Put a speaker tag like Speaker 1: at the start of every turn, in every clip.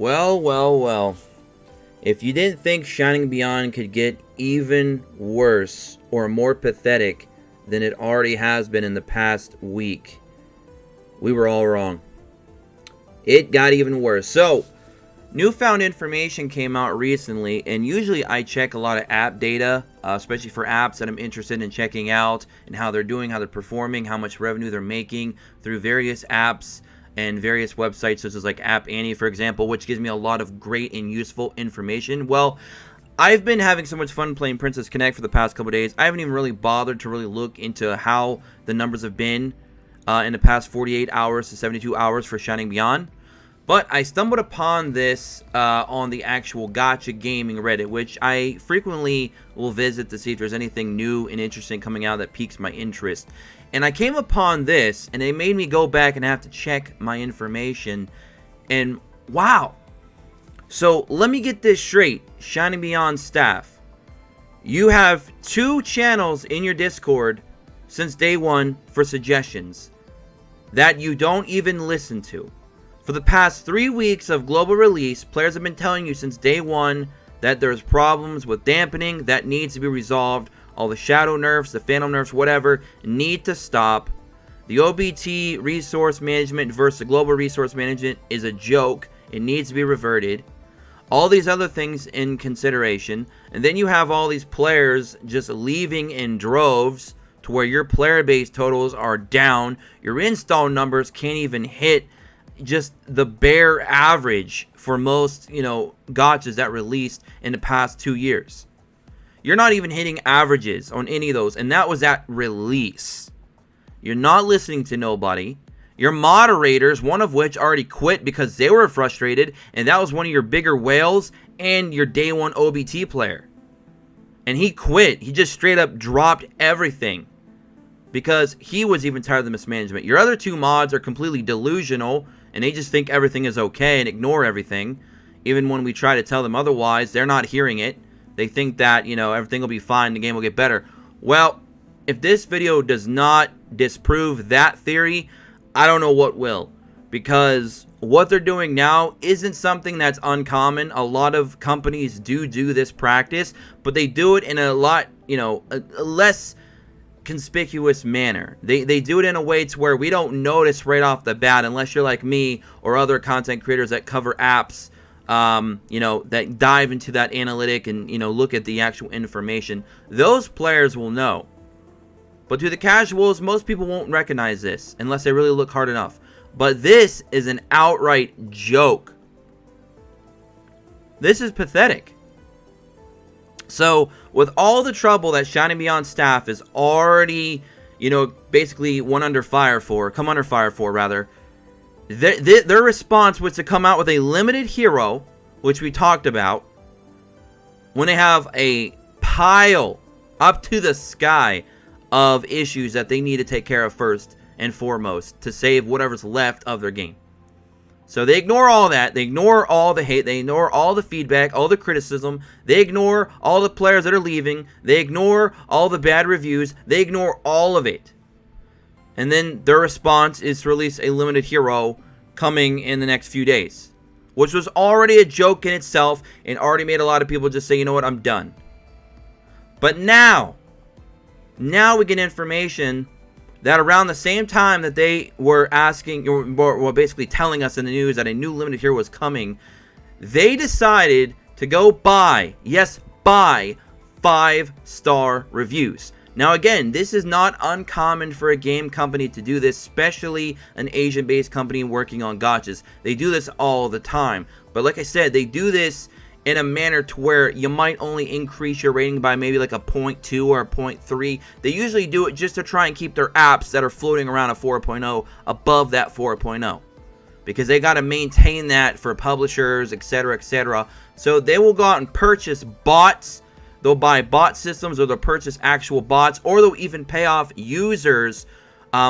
Speaker 1: Well, well, well. If you didn't think Shining Beyond could get even worse or more pathetic than it already has been in the past week, we were all wrong. It got even worse. So, newfound information came out recently, and usually I check a lot of app data, especially for apps that I'm interested in checking out and how they're doing, how they're performing, how much revenue they're making through various apps and various websites, such as like App Annie, for example, which gives me a lot of great and useful information. Well, I've been having so much fun playing Princess Connect for the past couple days. I haven't even really bothered to really look into how the numbers have been in the past 48 hours to 72 hours for Shining Beyond. But I stumbled upon this on the actual Gacha Gaming Reddit, which I frequently will visit to see if there's anything new and interesting coming out that piques my interest. And I came upon this, and it made me go back and have to check my information. And wow. So let me get this straight, Shining Beyond staff. You have 2 channels in your Discord since day one for suggestions that you don't even listen to. For the past 3 weeks of global release, players have been telling you since day one that there's problems with dampening that needs to be resolved. All the shadow nerfs, the phantom nerfs, whatever, need to stop. The OBT resource management versus the global resource management is a joke. It needs to be reverted. All these other things in consideration. And then you have all these players just leaving in droves to where your player base totals are down. Your install numbers can't even hit just the bare average for most, gachas that released in the past 2 years. You're not even hitting averages on any of those, and that was at release. You're not listening to nobody. Your moderators, one of which already quit because they were frustrated, and that was one of your bigger whales and your day one OBT player. And he quit. He just straight up dropped everything because he was even tired of the mismanagement. Your other 2 mods are completely delusional, and they just think everything is okay and ignore everything. Even when we try to tell them otherwise, they're not hearing it. They think that, everything will be fine, the game will get better. Well, if this video does not disprove that theory, I don't know what will. Because what they're doing now isn't something that's uncommon. A lot of companies do this practice, but they do it in a lot, a less conspicuous manner. They do it in a way to where we don't notice right off the bat, unless you're like me or other content creators that cover apps, that dive into that analytic and, look at the actual information. Those players will know. But to the casuals, most people won't recognize this unless they really look hard enough. But this is an outright joke. This is pathetic. So, with all the trouble that Shining Beyond staff is already, basically come under fire for, their response was to come out with a limited hero, which we talked about, when they have a pile up to the sky of issues that they need to take care of first and foremost to save whatever's left of their game. So they ignore all that. They ignore all the hate. They ignore all the feedback, all the criticism. They ignore all the players that are leaving. They ignore all the bad reviews. They ignore all of it. And then their response is to release a limited hero coming in the next few days, which was already a joke in itself and already made a lot of people just say, you know what, I'm done. But now we get information that around the same time that they were asking, or basically telling us in the news that a new limited hero was coming, they decided to go buy 5-star reviews. Now again, this is not uncommon for a game company to do this, especially an Asian-based company working on gachas. They do this all the time. But like I said, they do this in a manner to where you might only increase your rating by maybe like a 0.2 or a 0.3. They usually do it just to try and keep their apps that are floating around a 4.0 above that 4.0. Because they got to maintain that for publishers, etc., etc. So they will go out and purchase bots. They'll buy bot systems, or they'll purchase actual bots, or they'll even pay off users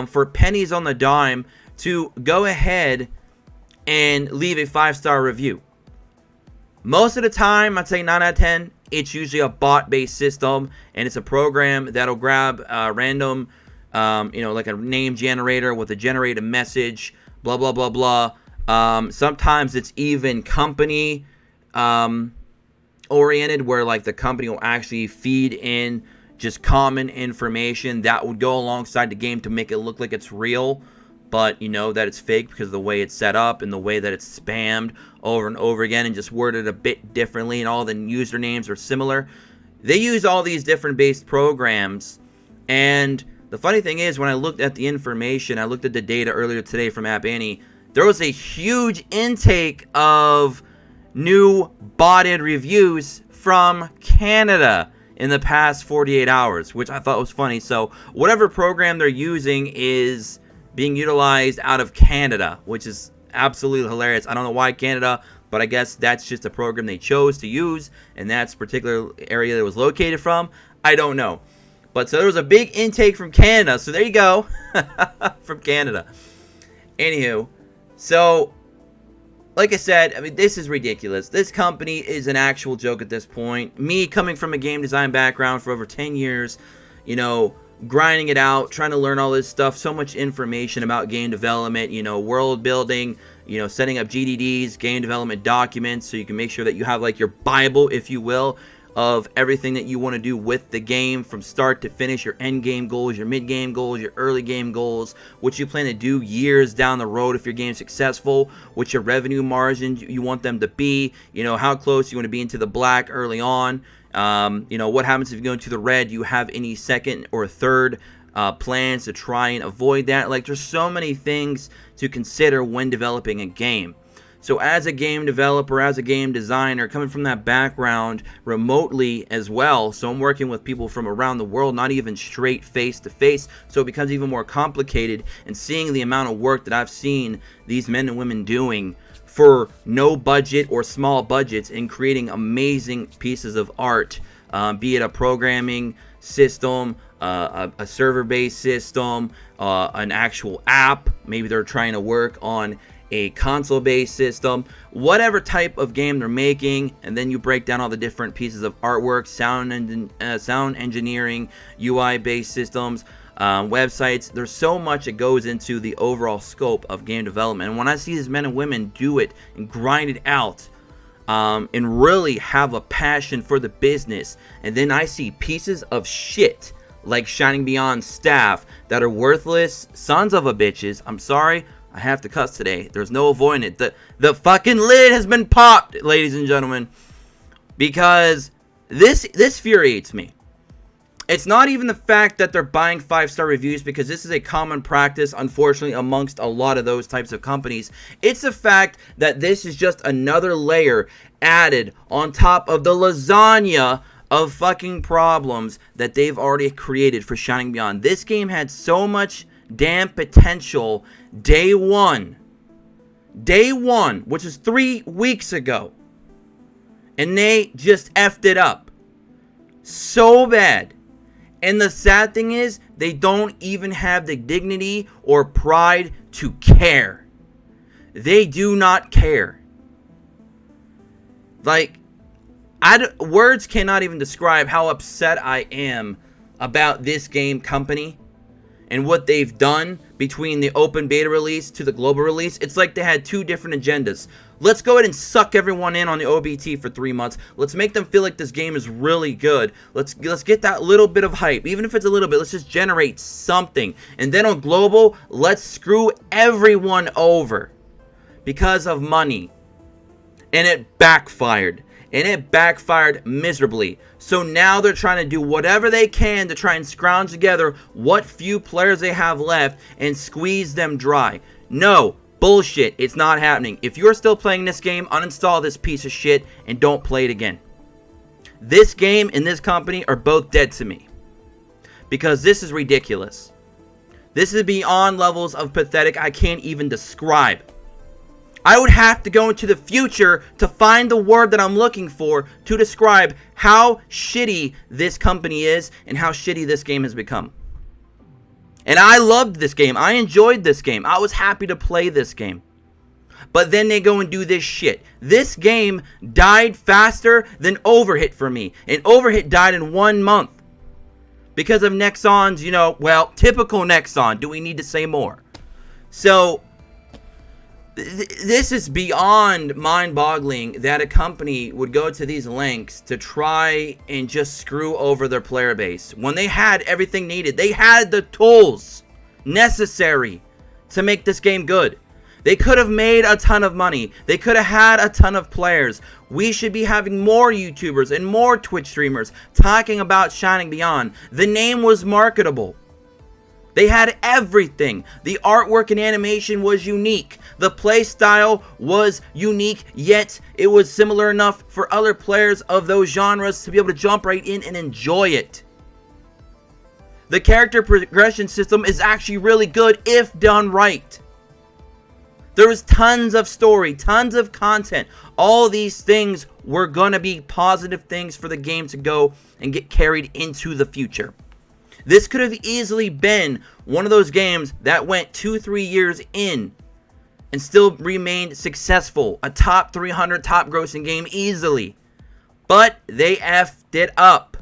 Speaker 1: for pennies on the dime to go ahead and leave a 5-star review. Most of the time, I'd say 9 out of 10, it's usually a bot-based system, and it's a program that'll grab random, like a name generator with a generated message, blah, blah, blah, blah, Sometimes it's even company oriented, where like the company will actually feed in just common information that would go alongside the game to make it look like it's real, but you know that it's fake because of the way it's set up and the way that it's spammed over and over again and just worded a bit differently, and all the usernames are similar. They use all these different based programs, and the funny thing is, when I looked at the information, I looked at the data earlier today from App Annie, there was a huge intake of new botted reviews from Canada in the past 48 hours, which I thought was funny. So whatever program they're using is being utilized out of Canada, which is absolutely hilarious. I don't know why Canada, but I guess that's just a program they chose to use, and that's particular area that it was located from. I don't know. But so there was a big intake from Canada. So there you go. From Canada. Anywho, so like I said, I mean, this is ridiculous. This company is an actual joke at this point. Me coming from a game design background for over 10 years, you know, grinding it out, trying to learn all this stuff, so much information about game development, you know, world building, you know, setting up GDDs, game development documents, so you can make sure that you have like your Bible, if you will, of everything that you want to do with the game from start to finish, your end game goals, your mid game goals, your early game goals, what you plan to do years down the road if your game's successful, what your revenue margins you want them to be, you know, how close you want to be into the black early on, you know, what happens if you go into the red, do you have any second or third plans to try and avoid that? Like, there's so many things to consider when developing a game. So as a game developer, as a game designer, coming from that background remotely as well, so I'm working with people from around the world, not even straight face-to-face, so it becomes even more complicated, and seeing the amount of work that I've seen these men and women doing for no budget or small budgets in creating amazing pieces of art, be it a programming system, a server-based system, an actual app, maybe they're trying to work on a console-based system, whatever type of game they're making, and then you break down all the different pieces of artwork, sound engineering, UI-based systems, websites. There's so much that goes into the overall scope of game development. And when I see these men and women do it and grind it out, and really have a passion for the business, and then I see pieces of shit like Shining Beyond staff that are worthless sons of a bitches. I'm sorry, I have to cuss today. There's no avoiding it. The fucking lid has been popped, ladies and gentlemen, because this infuriates me. It's not even the fact that they're buying 5-star reviews, because this is a common practice, unfortunately, amongst a lot of those types of companies. It's the fact that this is just another layer added on top of the lasagna of fucking problems that they've already created for Shining Beyond. This game had so much damn potential day one, which is 3 weeks ago, and they just effed it up so bad. And the sad thing is, they don't even have the dignity or pride to care. They do not care. Like, words cannot even describe how upset I am about this game company and what they've done between the open beta release to the global release. It's like they had two different agendas. Let's go ahead and suck everyone in on the OBT for 3 months. Let's make them feel like this game is really good. Let's get that little bit of hype. Even if it's a little bit, let's just generate something. And then on global, let's screw everyone over because of money. And it backfired. And it backfired miserably. So now they're trying to do whatever they can to try and scrounge together what few players they have left and squeeze them dry. No, bullshit. It's not happening. If you're still playing this game, uninstall this piece of shit and don't play it again. This game and this company are both dead to me, because this is ridiculous. This is beyond levels of pathetic I can't even describe. I would have to go into the future to find the word that I'm looking for to describe how shitty this company is and how shitty this game has become. And I loved this game. I enjoyed this game. I was happy to play this game. But then they go and do this shit. This game died faster than Overhit for me. And Overhit died in 1 month. Because of Nexon's, you know, well, typical Nexon. Do we need to say more? So This is beyond mind-boggling that a company would go to these lengths to try and just screw over their player base when they had everything needed. They had the tools necessary to make this game good. They could have made a ton of money. They could have had a ton of players. We should be having more YouTubers and more Twitch streamers talking about Shining Beyond. The name was marketable. They had everything. The artwork and animation was unique. The play style was unique, yet it was similar enough for other players of those genres to be able to jump right in and enjoy it. The character progression system is actually really good if done right. There was tons of story, tons of content. All these things were going to be positive things for the game to go and get carried into the future. This could have easily been one of those games that went 2-3 years in and still remained successful. A top 300 top grossing game easily. But they effed it up.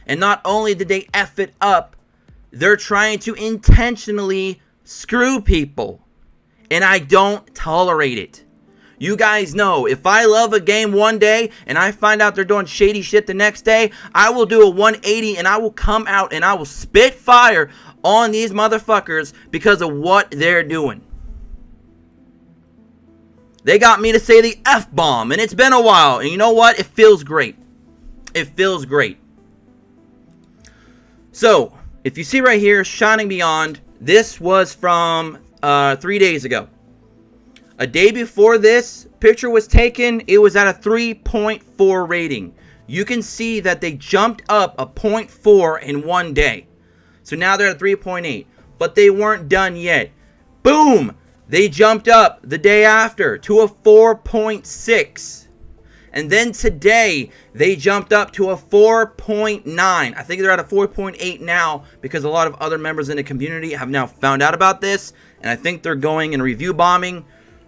Speaker 1: And not only did they F it up, they're trying to intentionally screw people. And I don't tolerate it. You guys know, if I love a game one day and I find out they're doing shady shit the next day, I will do a 180 and I will come out and I will spit fire on these motherfuckers because of what they're doing. They got me to say the F-bomb, and it's been a while. And you know what? It feels great. It feels great. So, if you see right here, Shining Beyond, this was from 3 days ago. A day before this picture was taken, it was at a 3.4 rating. You can see that they jumped up a 0.4 in one day. So now they're at 3.8. But they weren't done yet. Boom! They jumped up the day after to a 4.6. And then today, they jumped up to a 4.9. I think they're at a 4.8 now because a lot of other members in the community have now found out about this. And I think they're going and review bombing,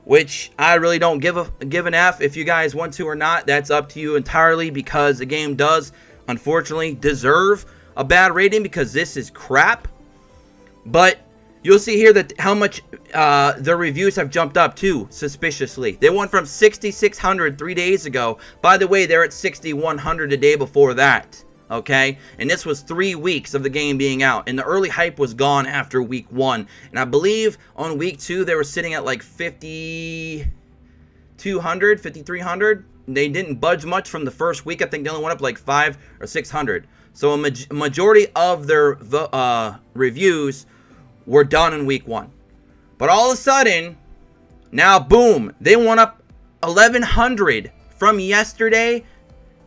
Speaker 1: which I really don't give an F if you guys want to or not. That's up to you entirely because the game does, unfortunately, deserve a bad rating because this is crap. But you'll see here that how much their reviews have jumped up too, suspiciously. They went from 6,600 3 days ago. By the way, they're at 6,100 a day before that. Okay? And this was 3 weeks of the game being out. And the early hype was gone after week 1. And I believe on week 2, they were sitting at like 5,200, 5,300. They didn't budge much from the first week. I think they only went up like 500 or 600. So a majority of their reviews were done in week 1. But all of a sudden, now boom, they went up 1,100 from yesterday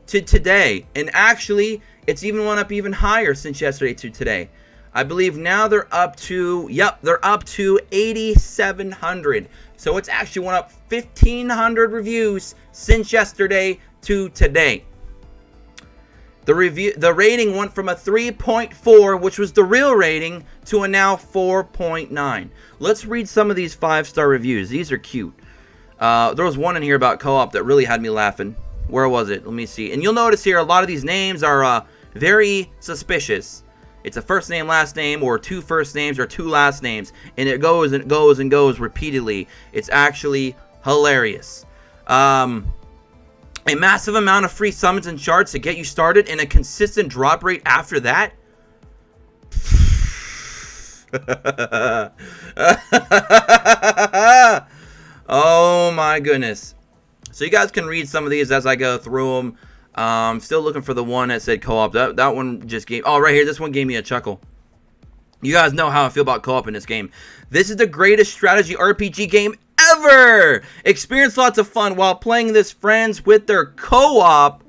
Speaker 1: to today. And actually, it's even went up even higher since yesterday to today. I believe now they're up to, they're up to 8,700. So it's actually went up 1,500 reviews since yesterday to today. The rating went from a 3.4, which was the real rating, to a now 4.9. Let's read some of these 5-star reviews. These are cute. There was one in here about co-op that really had me laughing. Where was it? Let me see. And you'll notice here a lot of these names are very suspicious. It's a first name, last name, or 2 first names or 2 last names. And it goes and goes and goes repeatedly. It's actually hilarious. A massive amount of free summons and shards to get you started and a consistent drop rate after that. Oh my goodness. So you guys can read some of these as I go through them. Still looking for the one that said co-op. That one just gave... Oh, right here. This one gave me a chuckle. You guys know how I feel about co-op in this game. This is the greatest strategy RPG game ever! Experience lots of fun while playing this friends with their co-op.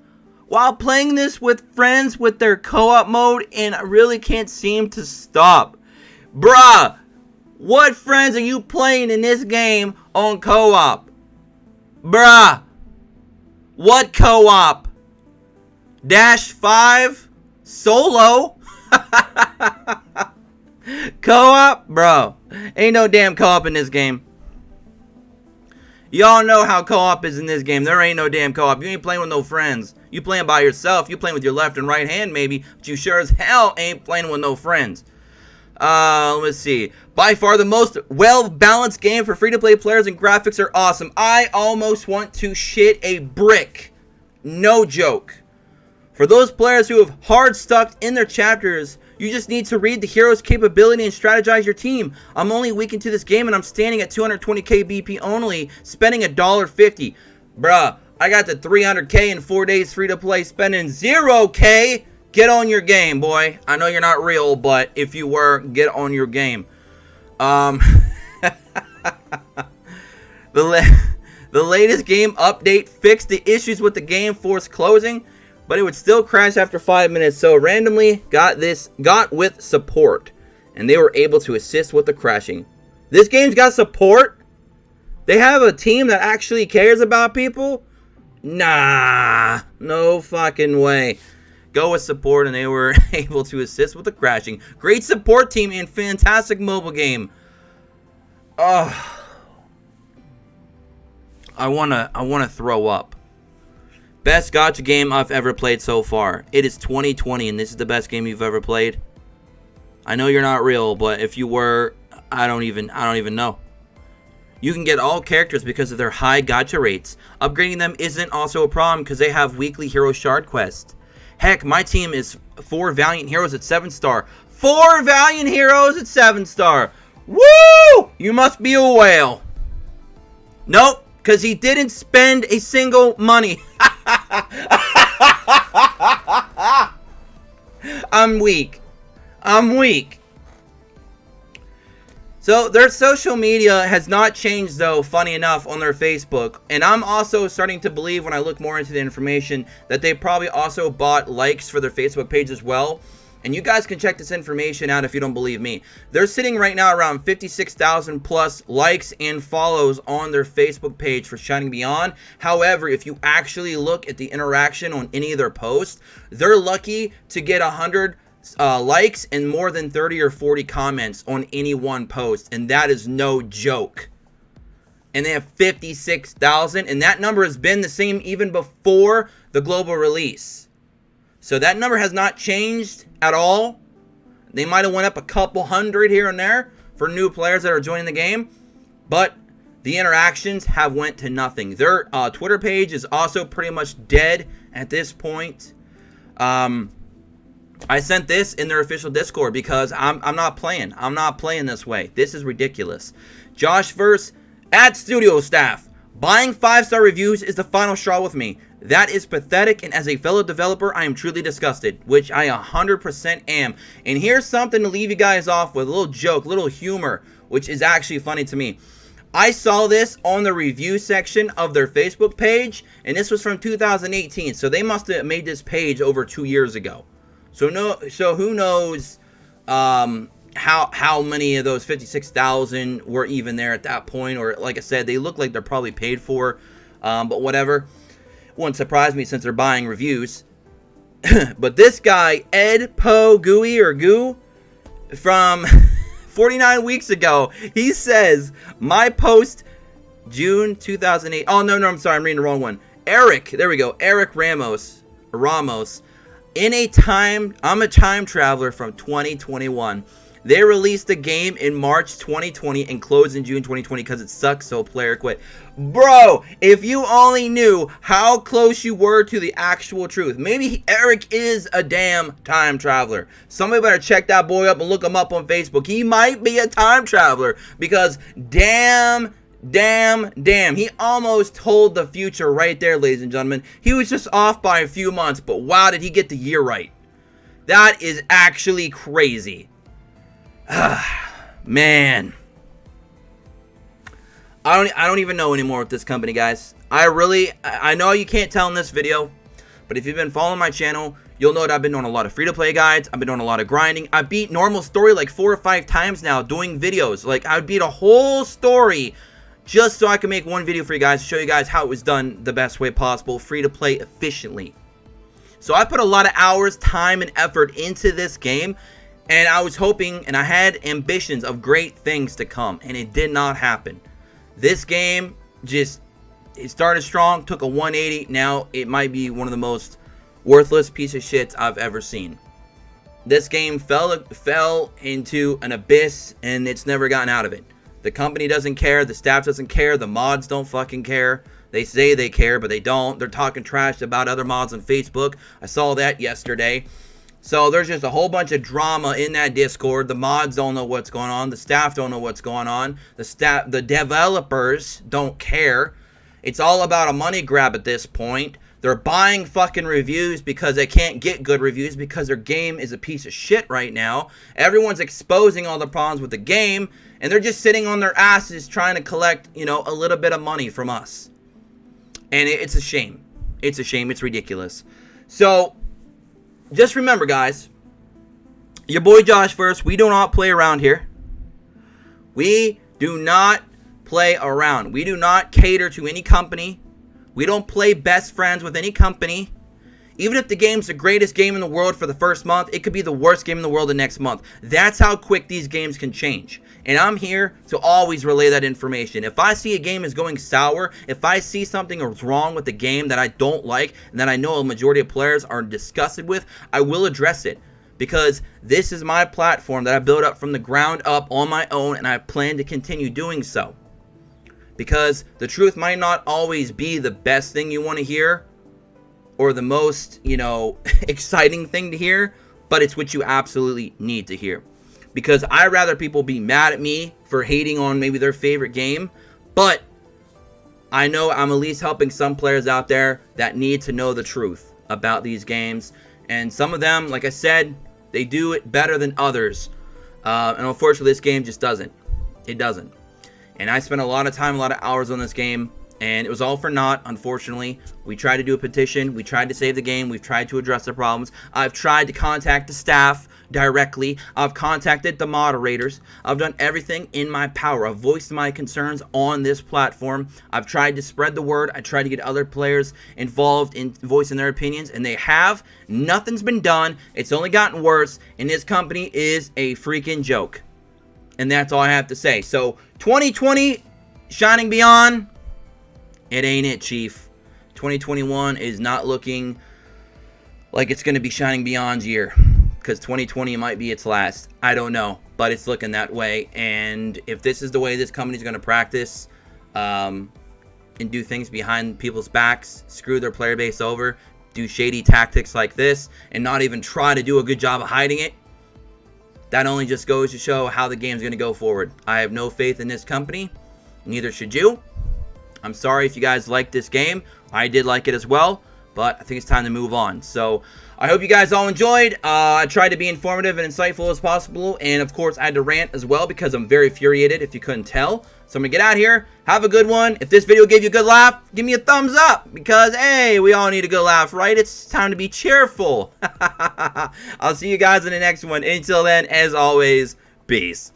Speaker 1: While playing this with friends with their co-op mode, and I really can't seem to stop. Bruh! What friends are you playing in this game on co-op? Bruh! What co-op? Dash 5? Solo? Co-op? Bro. Ain't no damn co-op in this game. Y'all know how co-op is in this game. There ain't no damn co-op. You ain't playing with no friends. You playing by yourself. You playing with your left and right hand maybe. But you sure as hell ain't playing with no friends. Let's see. By far the most well-balanced game for free-to-play players, and graphics are awesome. I almost want to shit a brick. No joke. For those players who have hard stuck in their chapters, you just need to read the hero's capability and strategize your team. I'm only a week into this game and I'm standing at 220k BP only, spending $1.50. Bruh, I got the 300k in 4 days free to play, spending 0k. Get on your game, boy. I know you're not real, but if you were, get on your game. The latest game update fixed the issues with the game force closing, but it would still crash after 5 minutes, so randomly got with support, and they were able to assist with the crashing. This game's got support? They have a team that actually cares about people? Nah, no fucking way. Go with support, and they were able to assist with the crashing. Great support team and fantastic mobile game. Oh, I wanna throw up. Best gacha game I've ever played so far. It is 2020, and this is the best game you've ever played. I know you're not real, but if you were, I don't even know. You can get all characters because of their high gacha rates. Upgrading them isn't also a problem because they have weekly hero shard quests. Heck, my team is 4 Valiant Heroes at 7-star. 4 Valiant Heroes at 7-star. Woo! You must be a whale. Nope, because he didn't spend a single money. I'm weak. So their social media has not changed, though, funny enough, on their Facebook. And I'm also starting to believe, when I look more into the information, that they probably also bought likes for their Facebook page as well. And you guys can check this information out if you don't believe me. They're sitting right now around 56,000 plus likes and follows on their Facebook page for Shining Beyond. However, if you actually look at the interaction on any of their posts, they're lucky to get 100 likes and more than 30 or 40 comments on any one post, and that is no joke. And they have 56,000, and that number has been the same even before the global release. So that number has not changed at all. They might have went up a couple hundred here and there for new players that are joining the game, but the interactions have went to nothing. Their Twitter page is also pretty much dead at this point. I sent this in their official Discord because I'm not playing. I'm not playing this way. This is ridiculous. RantVerse at studio staff. Buying 5-star reviews is the final straw with me. That is pathetic, and as a fellow developer, I am truly disgusted, which I 100% am. And here's something to leave you guys off with, a little joke, little humor, which is actually funny to me. I saw this on the review section of their Facebook page, and this was from 2018, so they must have made this page over 2 years ago. So who knows how many of those 56,000 were even there at that point, or like I said, they look like they're probably paid for, but whatever. Wouldn't surprise me since they're buying reviews. But this guy, Ed Po Gooey or Goo, from 49 weeks ago, he says, my post June 2008. Oh, no, I'm sorry. I'm reading the wrong one. Eric, there we go. Eric Ramos. I'm a time traveler from 2021. They released the game in March 2020 and closed in June 2020 because it sucks, so player quit. Bro, if you only knew how close you were to the actual truth. Maybe Eric is a damn time traveler. Somebody better check that boy up and look him up on Facebook. He might be a time traveler because damn, he almost told the future right there, ladies and gentlemen. He was just off by a few months, but wow, did he get the year right. That is actually crazy. Man, I don't even know anymore with this company, guys. I know you can't tell in this video, but if you've been following my channel, you'll know that I've been doing a lot of free-to-play guides. I've been doing a lot of grinding. I beat normal story like 4 or 5 times now doing videos. Like, I would beat a whole story just so I can make one video for you guys to show you guys how it was done the best way possible, free-to-play efficiently. So I put a lot of hours, time, and effort into this game. And I was hoping, and I had ambitions of great things to come, and it did not happen. This game it started strong, took a 180. Now it might be one of the most worthless piece of shits I've ever seen. this game fell into an abyss, and it's never gotten out of it. The company doesn't care. The staff doesn't care. The mods don't fucking care. They say they care, but they don't. They're talking trash about other mods on Facebook. I saw that yesterday. So there's just a whole bunch of drama in that Discord. The mods don't know what's going on. The staff don't know what's going on. The developers don't care. It's all about a money grab at this point. They're buying fucking reviews because they can't get good reviews because their game is a piece of shit right now. Everyone's exposing all the problems with the game, and they're just sitting on their asses trying to collect, a little bit of money from us. And it's a shame. It's a shame. It's ridiculous. So, just remember, guys, your boy RantVerse, we do not play around here. We do not play around. We do not cater to any company. We don't play best friends with any company. Even if the game's the greatest game in the world for the first month, it could be the worst game in the world the next month. That's how quick these games can change. And I'm here to always relay that information. If I see a game is going sour, if I see something is wrong with the game that I don't like, and that I know a majority of players are disgusted with, I will address it. Because this is my platform that I built up from the ground up on my own, and I plan to continue doing so. Because the truth might not always be the best thing you want to hear, or the most, exciting thing to hear, but it's what you absolutely need to hear. Because I'd rather people be mad at me for hating on maybe their favorite game, but I know I'm at least helping some players out there that need to know the truth about these games. And some of them, like I said, they do it better than others. And unfortunately, this game just doesn't. It doesn't. And I spent a lot of time, a lot of hours on this game, and it was all for naught, unfortunately. We tried to do a petition. We tried to save the game. We've tried to address the problems. I've tried to contact the staff directly. I've contacted the moderators. I've done everything in my power. I've voiced my concerns on this platform. I've tried to spread the word. I tried to get other players involved in voicing their opinions, and they have. Nothing's been done. It's only gotten worse, and this company is a freaking joke. And that's all I have to say. So, 2020, Shining Beyond, it ain't it, Chief. 2021 is not looking like it's going to be Shining Beyond's year. Because 2020 might be its last. I don't know. But it's looking that way. And if this is the way this company's going to practice and do things behind people's backs, screw their player base over, do shady tactics like this, and not even try to do a good job of hiding it, that only just goes to show how the game's going to go forward. I have no faith in this company. Neither should you. I'm sorry if you guys like this game. I did like it as well. But I think it's time to move on. So I hope you guys all enjoyed. I tried to be informative and insightful as possible. And of course, I had to rant as well because I'm very infuriated if you couldn't tell. So I'm going to get out of here. Have a good one. If this video gave you a good laugh, give me a thumbs up. Because, hey, we all need a good laugh, right? It's time to be cheerful. I'll see you guys in the next one. Until then, as always, peace.